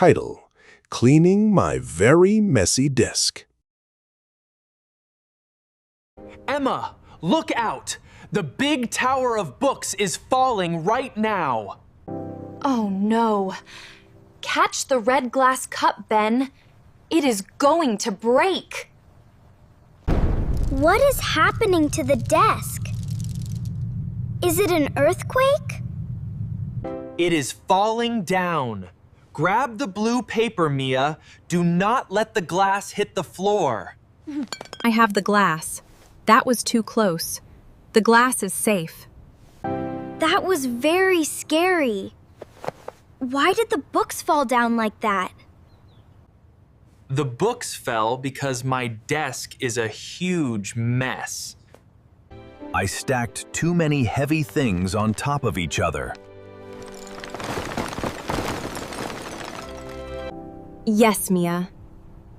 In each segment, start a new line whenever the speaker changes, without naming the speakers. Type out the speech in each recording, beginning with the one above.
Title: Cleaning My Very Messy Desk.
Emma, look out! The big tower of books is falling right now.
Oh no. Catch the red glass cup, Ben. It is going to break.
What is happening to the desk? Is it an earthquake?
It is falling down. Grab the blue paper, Mia. Do not let the glass hit the floor.
I have the glass. That was too close. The glass is safe.
That was very scary. Why did the books fall down like that?
The books fell because my desk is a huge mess.
I stacked too many heavy things on top of each other.
Yes, Mia.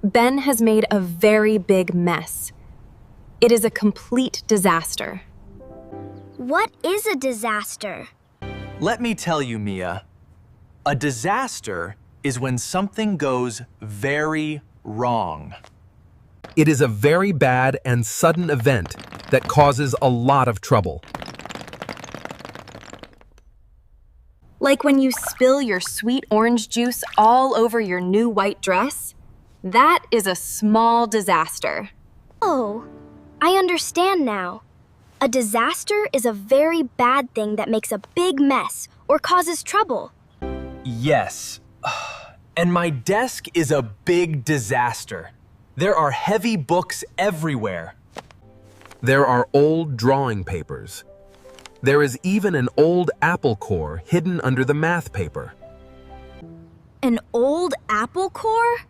Ben has made a very big mess. It is a complete disaster.
What is a disaster?
Let me tell you, Mia. A disaster is when something goes very wrong.
It is a very bad and sudden event that causes a lot of trouble.
Like when you spill your sweet orange juice all over your new white dress? That is a small disaster.
Oh, I understand now. A disaster is a very bad thing that makes a big mess or causes trouble.
Yes. And my desk is a big disaster. There are heavy books everywhere.
There are old drawing papers. There is even an old apple core hidden under the math paper.
An old apple core?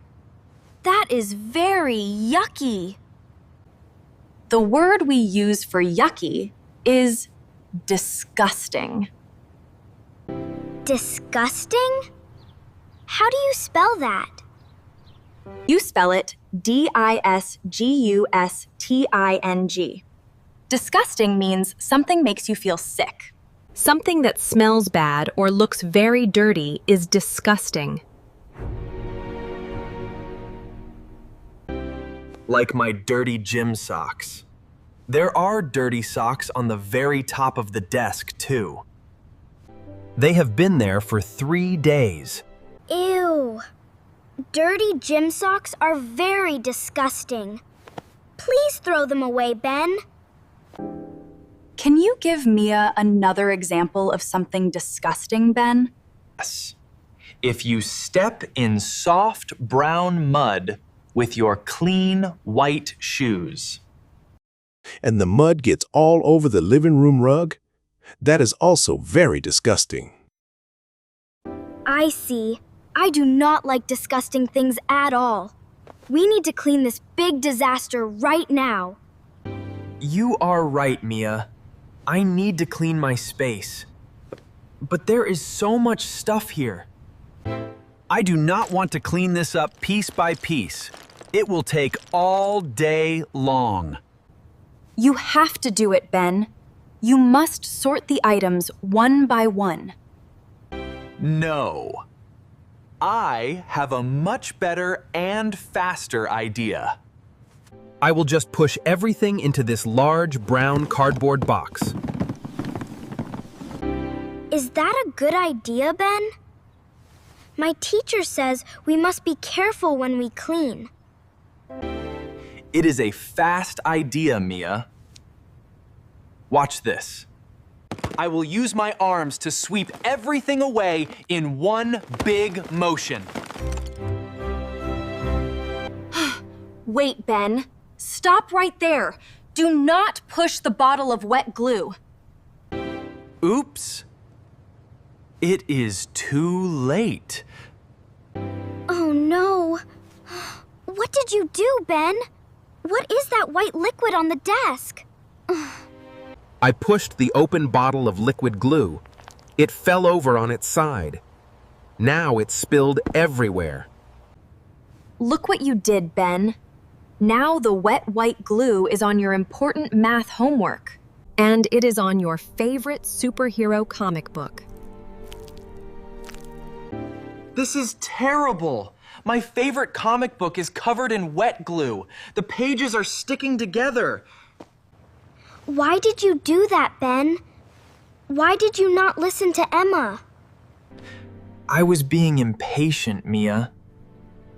That is very yucky.
The word we use for yucky is disgusting.
Disgusting? How do you spell that?
You spell it D-I-S-G-U-S-T-I-N-G. Disgusting means something makes you feel sick. Something that smells bad or looks very dirty is disgusting.
Like my dirty gym socks. There are dirty socks on the very top of the desk, too.
They have been there for 3 days.
Ew. Dirty gym socks are very disgusting. Please throw them away, Ben.
Can you give Mia another example of something disgusting, Ben?
Yes. If you step in soft brown mud with your clean white shoes.
And the mud gets all over the living room rug? That is also very disgusting.
I see. I do not like disgusting things at all. We need to clean this big disaster right now.
You are right, Mia. I need to clean my space. But there is so much stuff here.
I do not want to clean this up piece by piece. It will take all day long.
You have to do it, Ben. You must sort the items one by one.
No. I have a much better and faster idea.
I will just push everything into this large brown cardboard box.
Is that a good idea, Ben? My teacher says we must be careful when we clean.
It is a fast idea, Mia. Watch this. I will use my arms to sweep everything away in one big motion.
Wait, Ben. Stop right there. Do not push the bottle of wet glue.
Oops. It is too late.
Oh no. What did you do, Ben? What is that white liquid on the desk?
I pushed the open bottle of liquid glue. It fell over on its side. Now it's spilled everywhere.
Look what you did, Ben. Now the wet white glue is on your important math homework. And it is on your favorite superhero comic book.
This is terrible. My favorite comic book is covered in wet glue. The pages are sticking together.
Why did you do that, Ben? Why did you not listen to Emma?
I was being impatient, Mia.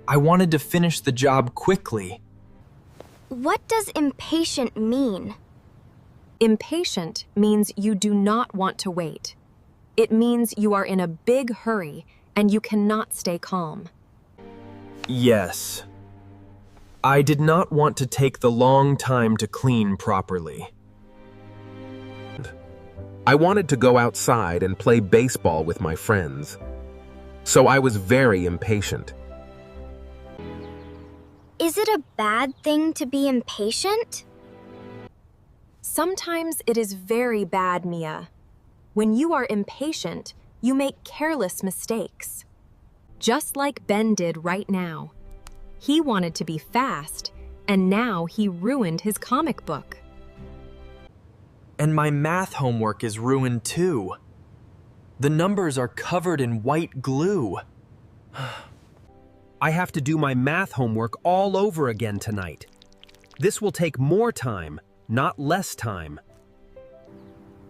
I wanted to finish the job quickly.
What does impatient mean?
Impatient means you do not want to wait. It means you are in a big hurry and you cannot stay calm.
Yes. I did not want to take the long time to clean properly.
I wanted to go outside and play baseball with my friends. So I was very impatient.
Is it a bad thing to be impatient?
Sometimes it is very bad, Mia. When you are impatient, you make careless mistakes. Just like Ben did right now. He wanted to be fast, and now he ruined his comic book.
And my math homework is ruined too. The numbers are covered in white glue.
I have to do my math homework all over again tonight. This will take more time, not less time.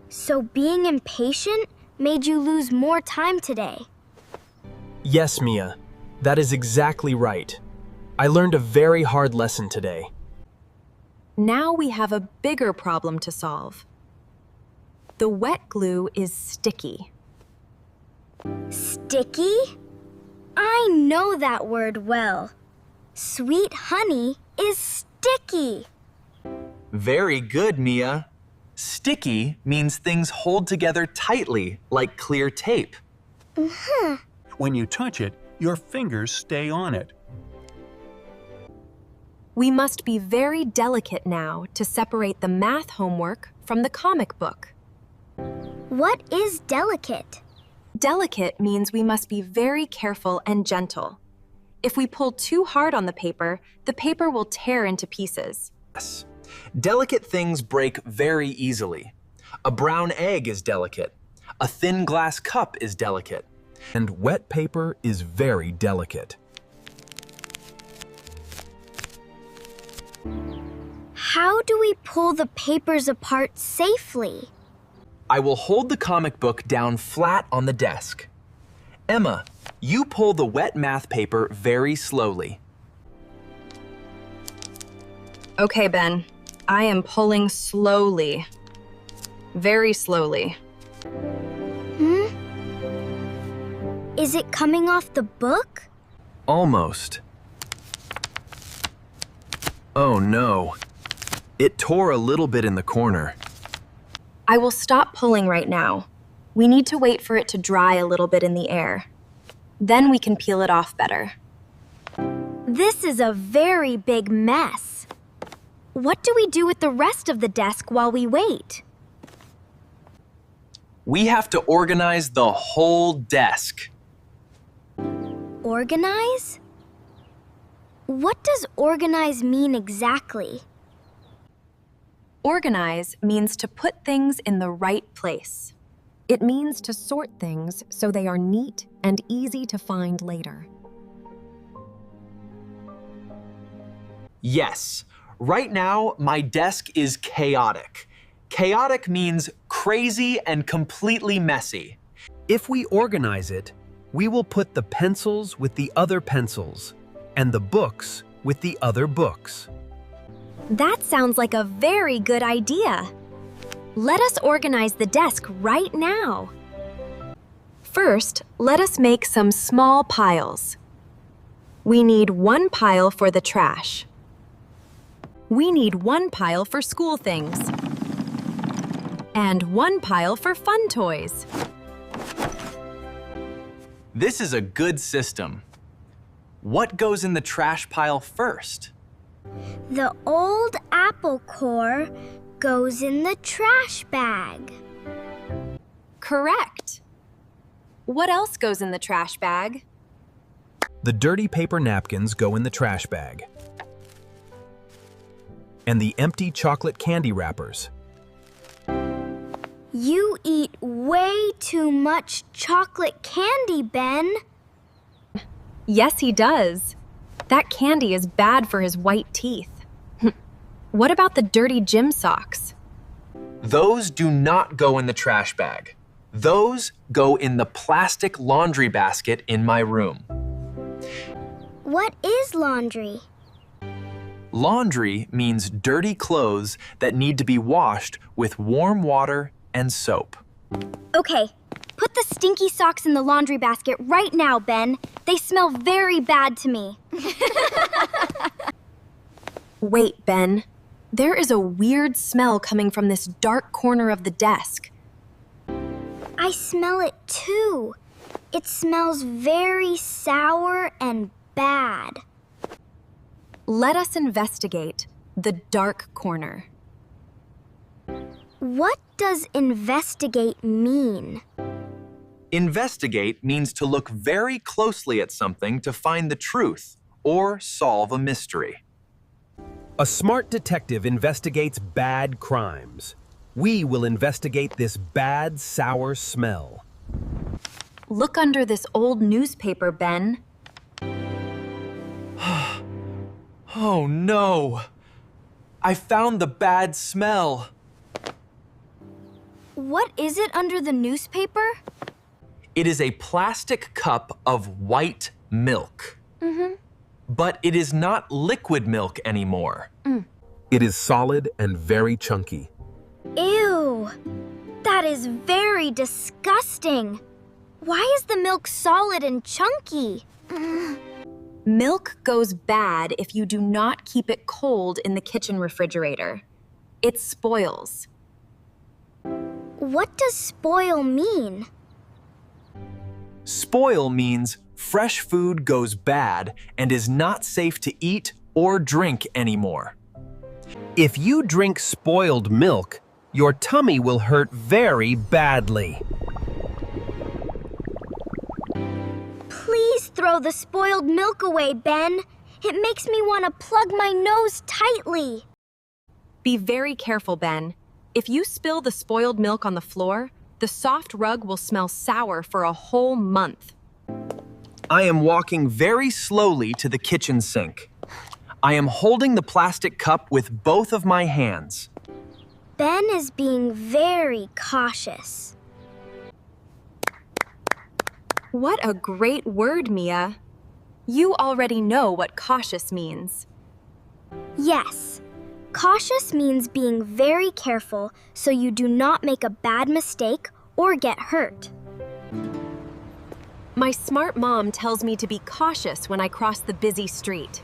So being impatient made you lose more time today.
Yes, Mia. That is exactly right. I learned a very hard lesson today.
Now we have a bigger problem to solve. The wet glue is sticky.
Sticky? I know that word well. Sweet honey is sticky.
Very good, Mia. Sticky means things hold together tightly, like clear tape.
When you touch it, your fingers stay on it.
We must be very delicate now to separate the math homework from the comic book.
What is delicate?
Delicate means we must be very careful and gentle. If we pull too hard on the paper will tear into pieces.
Yes. Delicate things break very easily. A brown egg is delicate. A thin glass cup is delicate.
And wet paper is very delicate.
How do we pull the papers apart safely?
I will hold the comic book down flat on the desk. Emma, you pull the wet math paper very slowly.
Okay, Ben. I am pulling slowly. Very slowly.
Is it coming off the book?
Almost. Oh no. It tore a little bit in the corner.
I will stop pulling right now. We need to wait for it to dry a little bit in the air. Then we can peel it off better.
This is a very big mess. What do we do with the rest of the desk while we wait?
We have to organize the whole desk.
Organize? What does organize mean exactly?
Organize means to put things in the right place. It means to sort things so they are neat and easy to find later.
Yes. Right now, my desk is chaotic. Chaotic means crazy and completely messy.
If we organize it, we will put the pencils with the other pencils and the books with the other books.
That sounds like a very good idea. Let us organize the desk right now.
First, let us make some small piles. We need one pile for the trash. We need one pile for school things. And one pile for fun toys.
This is a good system. What goes in the trash pile first?
The old apple core goes in the trash bag.
Correct. What else goes in the trash bag?
The dirty paper napkins go in the trash bag. And the empty chocolate candy wrappers.
You eat way too much chocolate candy, Ben.
Yes, he does. That candy is bad for his white teeth. What about the dirty gym socks?
Those do not go in the trash bag. Those go in the plastic laundry basket in my room.
What is laundry?
Laundry means dirty clothes that need to be washed with warm water and soap.
Okay, put the stinky socks in the laundry basket right now, Ben. They smell very bad to me.
Wait, Ben. There is a weird smell coming from this dark corner of the desk.
I smell it too. It smells very sour and bad.
Let us investigate the dark corner.
What does investigate mean?
Investigate means to look very closely at something to find the truth or solve a mystery.
A smart detective investigates bad crimes. We will investigate this bad, sour smell.
Look under this old newspaper, Ben.
Oh no! I found the bad smell.
What is it under the newspaper?
It is a plastic cup of white milk. But it is not liquid milk anymore.
It is solid and very chunky.
Ew! That is very disgusting. Why is the milk solid and chunky?
Milk goes bad if you do not keep it cold in the kitchen refrigerator. It spoils.
What does spoil mean?
Spoil means fresh food goes bad and is not safe to eat or drink anymore.
If you drink spoiled milk, your tummy will hurt very badly.
Please throw the spoiled milk away, Ben. It makes me want to plug my nose tightly.
Be very careful, Ben. If you spill the spoiled milk on the floor, the soft rug will smell sour for a whole month.
I am walking very slowly to the kitchen sink. I am holding the plastic cup with both of my hands.
Ben is being very cautious.
What a great word, Mia. You already know what cautious means.
Yes. Cautious means being very careful so you do not make a bad mistake or get hurt.
My smart mom tells me to be cautious when I cross the busy street.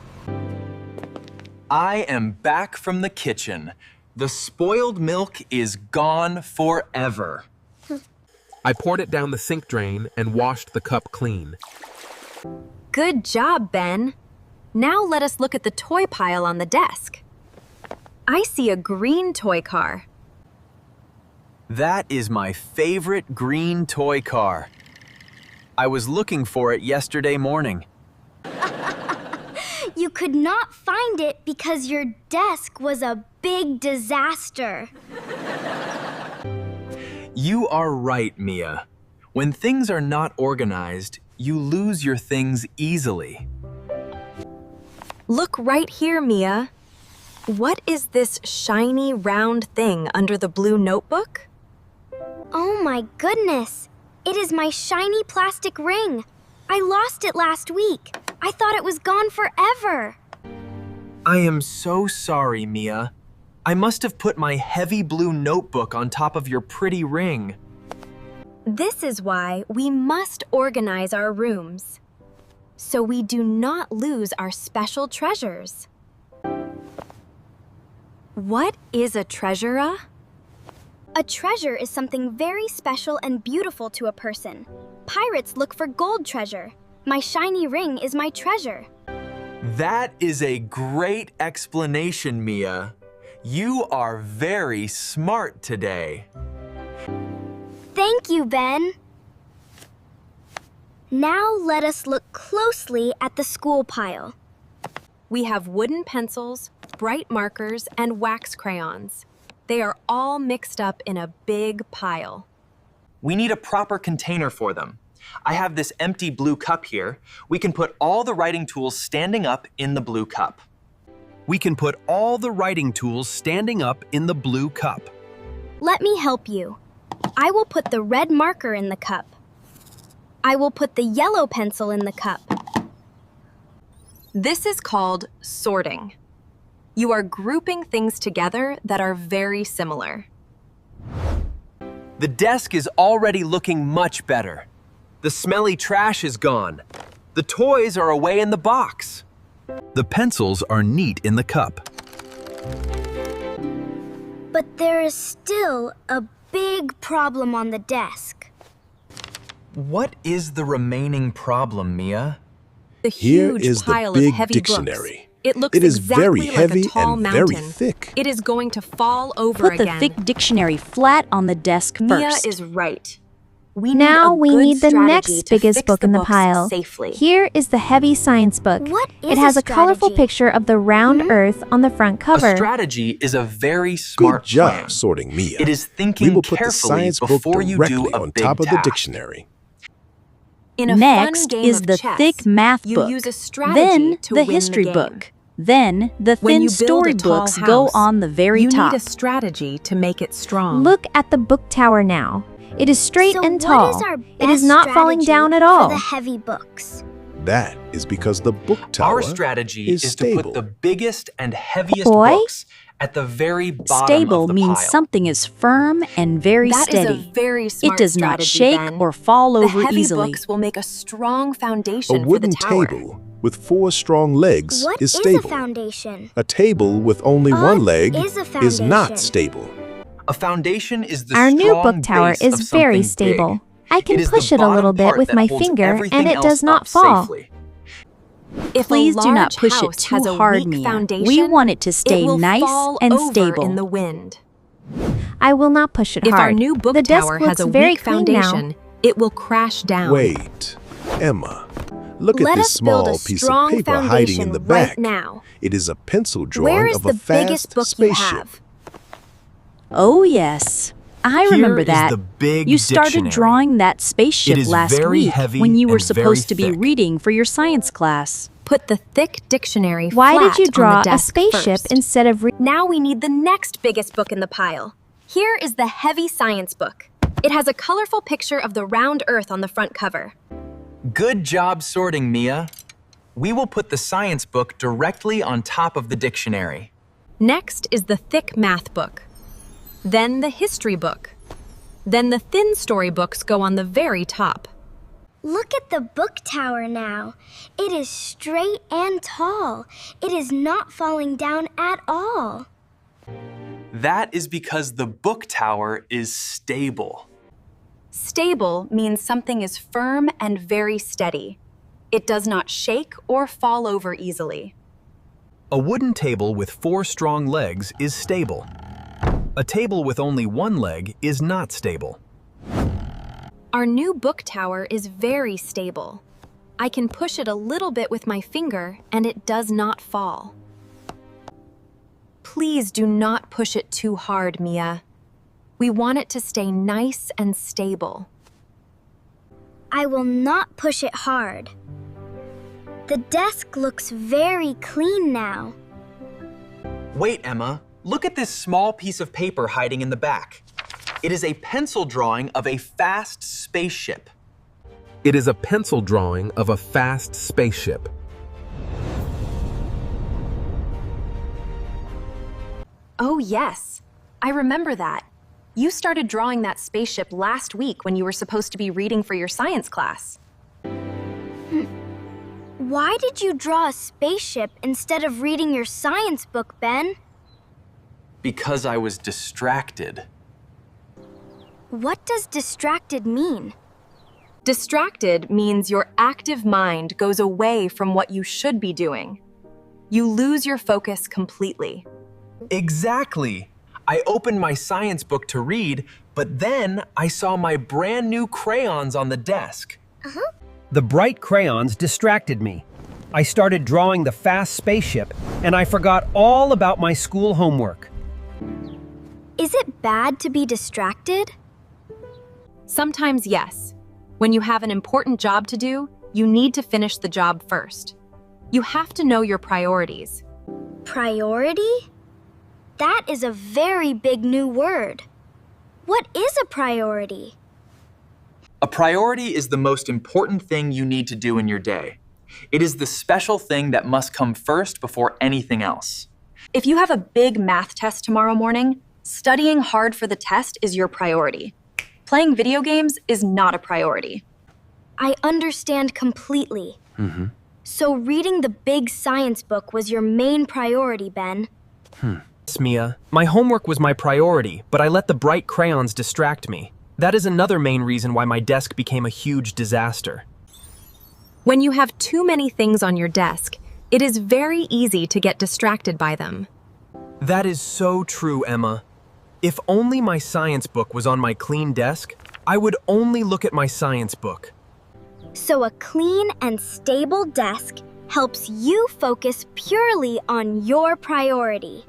I am back from the kitchen. The spoiled milk is gone forever.
I poured it down the sink drain and washed the cup clean.
Good job, Ben. Now let us look at the toy pile on the desk. I see a green toy car.
That is my favorite green toy car. I was looking for it yesterday morning.
You could not find it because your desk was a big disaster.
You are right, Mia. When things are not organized, you lose your things easily.
Look right here, Mia. What is this shiny, round thing under the blue notebook?
Oh my goodness! It is my shiny plastic ring. I lost it last week. I thought it was gone forever.
I am so sorry, Mia. I must have put my heavy blue notebook on top of your pretty ring.
This is why we must organize our rooms, so we do not lose our special treasures. What is a treasure?
A treasure is something very special and beautiful to a person. Pirates look for gold treasure. My shiny ring is my treasure.
That is a great explanation, Mia. You are very smart today.
Thank you, Ben. Now let us look closely at the school pile.
We have wooden pencils, bright markers, and wax crayons. They are all mixed up in a big pile.
We need a proper container for them. I have this empty blue cup here. We can put all the writing tools standing up in the blue cup.
We can put all the writing tools standing up in the blue cup.
Let me help you. I will put the red marker in the cup. I will put the yellow pencil in the cup.
This is called sorting. You are grouping things together that are very similar.
The desk is already looking much better. The smelly trash is gone. The toys are away in the box.
The pencils are neat in the cup.
But there is still a big problem on the desk.
What is the remaining problem, Mia?
The
Here
huge
is the
pile
big
of heavy
dictionary.
books. It looks
It is
exactly
very
like
heavy
a tall
and
mountain.
very thick.
It is going to fall over
Put
again.
the thick dictionary flat on the desk
Mia
first.
is right. We
Now
need a
we
good
need the
strategy
next
to
biggest
fix
book in the
books
pile.
Safely.
Here is the heavy science book.
What is
It has a colorful
strategy?
picture of the round Earth on the front cover.
A strategy is a very smart
Good job
plan.
sorting Mia.
It is
We
thinking
will put the
carefully
science book
before you
directly
do a
on
big
top of the
task.
dictionary.
In a
Next
fun game
is
of
the
chess,
thick math
you
book.
use a strategy
Then
to
the
win
history
game.
book. Then the
When
thin
you build a tall
storybooks go
house,
on the very
you
top.
need a strategy to make it strong.
Look at the book tower now. It is straight
So
and
what
tall.
is our
It is
best
not falling
strategy
down at
for
all.
the heavy books?
That is because the book tower
Our strategy
is
is to
stable.
put the biggest and heaviest
Boy?
books at the very bottom
Stable
of the
means
pile.
something is firm and very
That is
steady.
a very smart
It does not
strategy,
shake
Ben.
or fall
The
over
heavy
easily.
books will make a strong foundation
A
for the
wooden
tower.
table with 4 strong legs
What
is
is a
stable.
foundation?
A table with only
What
one leg
is a
is not
foundation?
stable.
A foundation is the
Our new
strong
book tower
base
is
of
very
something
stable.
big.
I can
It is
push
the
it a little
bottom
bit
part
with
that
my
holds
finger
everything
and it
else
does not
up
fall.
safely.
If
Please
a
do not
large
push it
house has
too
a
hard,
weak
Mia.
foundation,
We want it to stay
it will
nice
fall
and
over
stable.
in the wind.
I will not push it
If
hard.
our new book
the desk
tower
looks
has a
very
weak
clean now.
foundation, it will crash down.
Wait, Emma. Look
Let
at this
us build
small
a
piece of
strong
paper hiding
foundation
in the
right
back.
now.
It is a pencil
Where
drawing
is
of
the
a
biggest
fast
book you
spaceship.
have?
Oh, yes. I
Here
remember
is
that.
the big
You started
dictionary.
drawing that spaceship
It is
last
very
week
heavy
when you were
and very
supposed to be
thick.
reading for your science class.
Put the thick dictionary
Why
flat
did you
on
draw
the
a
desk
spaceship
first.
instead of
Now we need the next biggest book in the pile. Here is the heavy science book. It has a colorful picture of the round Earth on the front cover.
Good job sorting, Mia. We will put the science book directly on top of the dictionary.
Next is the thick math book. Then the history book. Then the thin storybooks go on the very top.
Look at the book tower now. It is straight and tall. It is not falling down at all.
That is because the book tower is stable.
Stable means something is firm and very steady. It does not shake or fall over easily.
A wooden table with 4 strong legs is stable. A table with only 1 leg is not stable.
Our new book tower is very stable. I can push it a little bit with my finger and it does not fall. Please do not push it too hard, Mia. We want it to stay nice and stable.
I will not push it hard. The desk looks very clean now.
Wait, Emma. Look at this small piece of paper hiding in the back. It is a pencil drawing of a fast spaceship.
It is a pencil drawing of a fast spaceship.
Oh, yes. I remember that. You started drawing that spaceship last week when you were supposed to be reading for your science class.
Why did you draw a spaceship instead of reading your science book, Ben?
Because I was distracted.
What does distracted mean?
Distracted means your active mind goes away from what you should be doing. You lose your focus completely.
Exactly. I opened my science book to read, but then I saw my brand new crayons on the desk.
The bright crayons distracted me. I started drawing the fast spaceship, and I forgot all about my school homework.
Is it bad to be distracted?
Sometimes, yes. When you have an important job to do, you need to finish the job first. You have to know your priorities.
Priority? That is a very big new word. What is a priority?
A priority is the most important thing you need to do in your day. It is the special thing that must come first before anything else.
If you have a big math test tomorrow morning, studying hard for the test is your priority. Playing video games is not a priority.
I understand completely. So reading the big science book was your main priority, Ben.
Yes, Mia. My homework was my priority, but I let the bright crayons distract me. That is another main reason why my desk became a huge disaster.
When you have too many things on your desk, it is very easy to get distracted by them.
That is so true, Emma. If only my science book was on my clean desk, I would only look at my science book.
So a clean and stable desk helps you focus purely on your priority.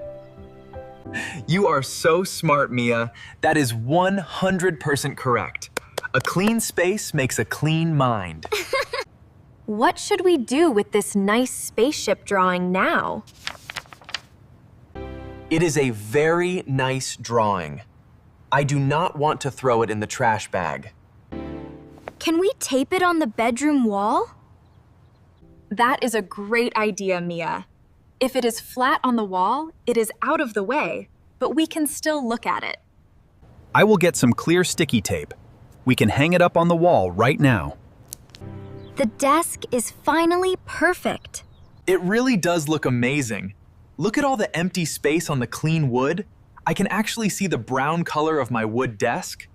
You are so smart, Mia. That is 100% correct. A clean space makes a clean mind.
What should we do with this nice spaceship drawing now?
It is a very nice drawing. I do not want to throw it in the trash bag.
Can we tape it on the bedroom wall?
That is a great idea, Mia. If it is flat on the wall, it is out of the way, but we can still look at it.
I will get some clear sticky tape. We can hang it up on the wall right now.
The desk is finally perfect.
It really does look amazing. Look at all the empty space on the clean wood. I can actually see the brown color of my wood desk.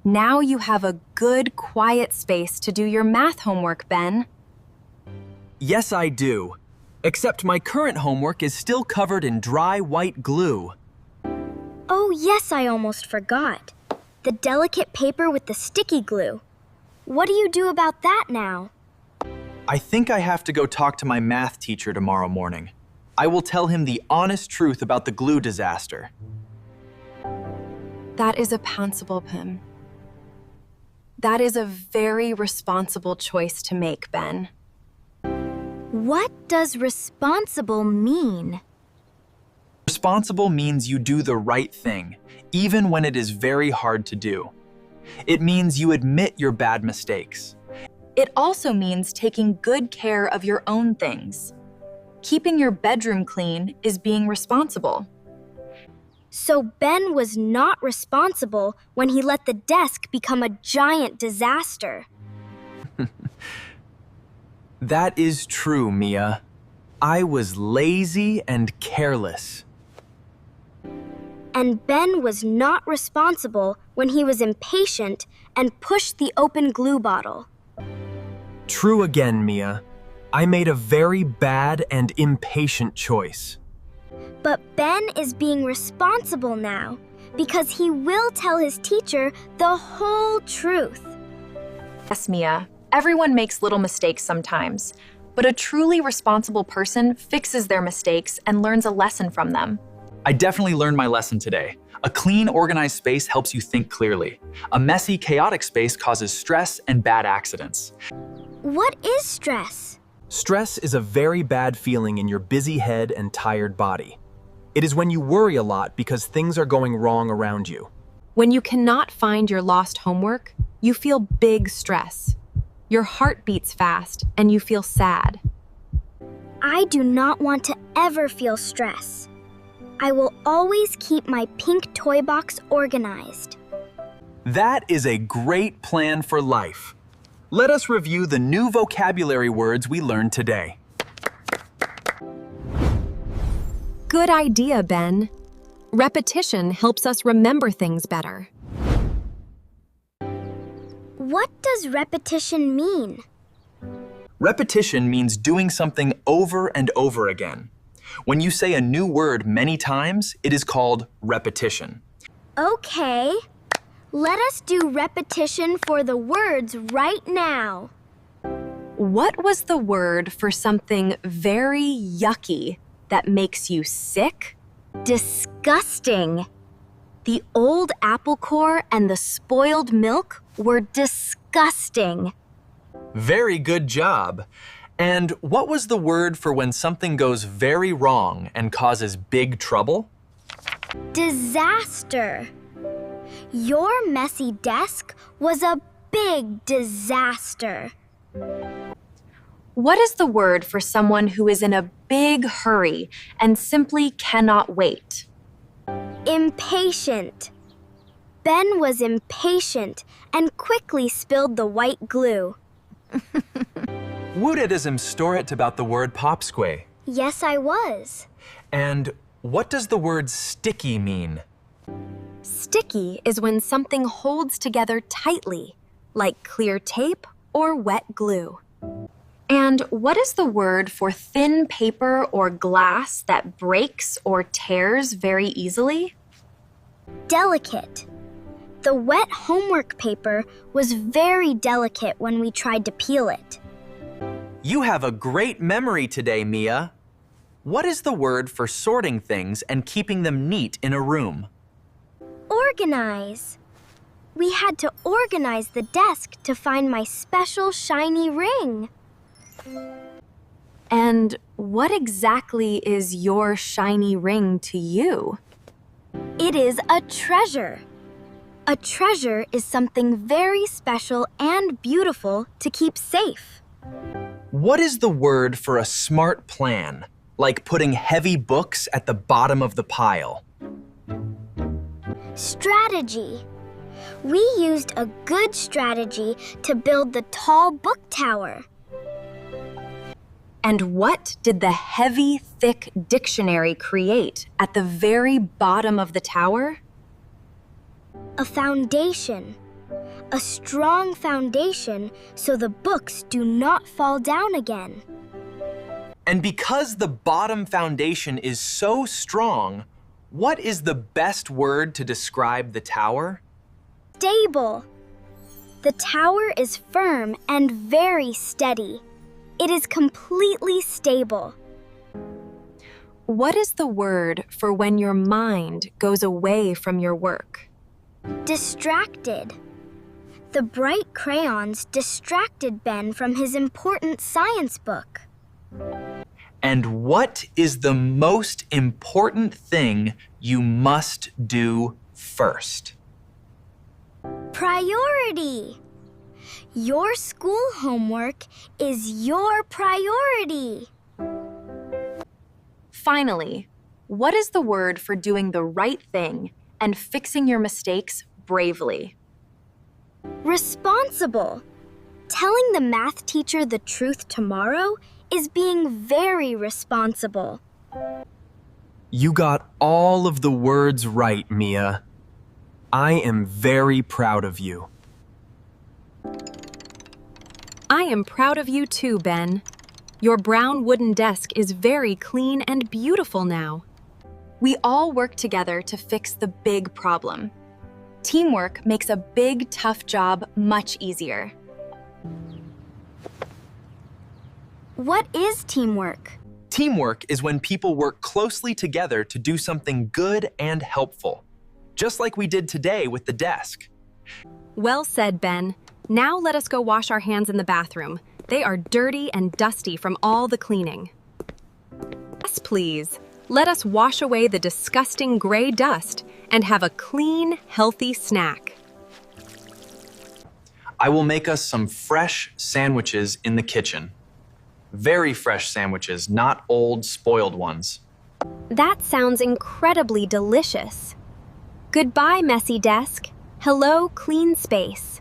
Now you have a good, quiet space to do your math homework, Ben.
Yes, I do. Except my current homework is still covered in dry white glue.
Oh yes, I almost forgot. The delicate paper with the sticky glue. What do you do about that now?
I think I have to go talk to my math teacher tomorrow morning. I will tell him the honest truth about the glue disaster.
That is a pounceable, Pim. That is a very responsible choice to make, Ben.
What does responsible mean?
Responsible means you do the right thing, even when it is very hard to do. It means you admit your bad mistakes.
It also means taking good care of your own things. Keeping your bedroom clean is being responsible.
So Ben was not responsible when he let the desk become a giant disaster.
That is true, Mia. I was lazy and careless.
And Ben was not responsible when he was impatient and pushed the open glue bottle.
True again, Mia. I made a very bad and impatient choice.
But Ben is being responsible now because he will tell his teacher the whole truth.
Yes, Mia. Everyone makes little mistakes sometimes, but a truly responsible person fixes their mistakes and learns a lesson from them.
I definitely learned my lesson today. A clean, organized space helps you think clearly. A messy, chaotic space causes stress and bad accidents.
What is stress?
Stress is a very bad feeling in your busy head and tired body. It is when you worry a lot because things are going wrong around you.
When you cannot find your lost homework, you feel big stress. Your heart beats fast and you feel sad.
I do not want to ever feel stress. I will always keep my pink toy box organized.
That is a great plan for life. Let us review the new vocabulary words we learned today.
Good idea, Ben. Repetition helps us remember things better.
What does repetition mean?
Repetition means doing something over and over again. When you say a new word many times, it is called repetition.
Okay. Let us do repetition for the words right now.
What was the word for something very yucky that makes you sick?
Disgusting. The old apple core and the spoiled milk were disgusting. disgusting.
Very good job. And what was the word for when something goes very wrong and causes big trouble?
Disaster. Your messy desk was a big disaster.
What is the word for someone who is in a big hurry and simply cannot wait?
Impatient. Ben was impatient and quickly spilled the white glue.
Would it storet about the word popsquay?
Yes, I was.
And what does the word sticky mean?
Sticky is when something holds together tightly, like clear tape or wet glue.
And what is the word for thin paper or glass that breaks or tears very easily?
Delicate. The wet homework paper was very delicate when we tried to peel it.
You have a great memory today, Mia. What is the word for sorting things and keeping them neat in a room?
Organize. We had to organize the desk to find my special shiny ring.
And what exactly is your shiny ring to you?
It is a treasure. A treasure is something very special and beautiful to keep safe.
What is the word for a smart plan, like putting heavy books at the bottom of the pile?
Strategy. We used a good strategy to build the tall book tower.
And what did the heavy, thick dictionary create at the very bottom of the tower?
A foundation. A strong foundation so the books do not fall down again.
And because the bottom foundation is so strong, what is the best word to describe the tower?
Stable. The tower is firm and very steady. It is completely stable.
What is the word for when your mind goes away from your work?
Distracted. The bright crayons distracted Ben from his important science book.
And what is the most important thing you must do first?
Priority. Your school homework is your priority.
Finally, what is the word for doing the right thing and fixing your mistakes bravely?
Responsible. Telling the math teacher the truth tomorrow is being very responsible.
You got all of the words right, Mia. I am very proud of you.
I am proud of you too, Ben. Your brown wooden desk is very clean and beautiful now.
We all work together to fix the big problem. Teamwork makes a big, tough job much easier.
What is teamwork?
Teamwork is when people work closely together to do something good and helpful, just like we did today with the desk.
Well said, Ben. Now let us go wash our hands in the bathroom. They are dirty and dusty from all the cleaning. Yes, please. Let us wash away the disgusting gray dust and have a clean, healthy snack.
I will make us some fresh sandwiches in the kitchen. Very fresh sandwiches, not old, spoiled ones.
That sounds incredibly delicious. Goodbye, messy desk. Hello, clean space.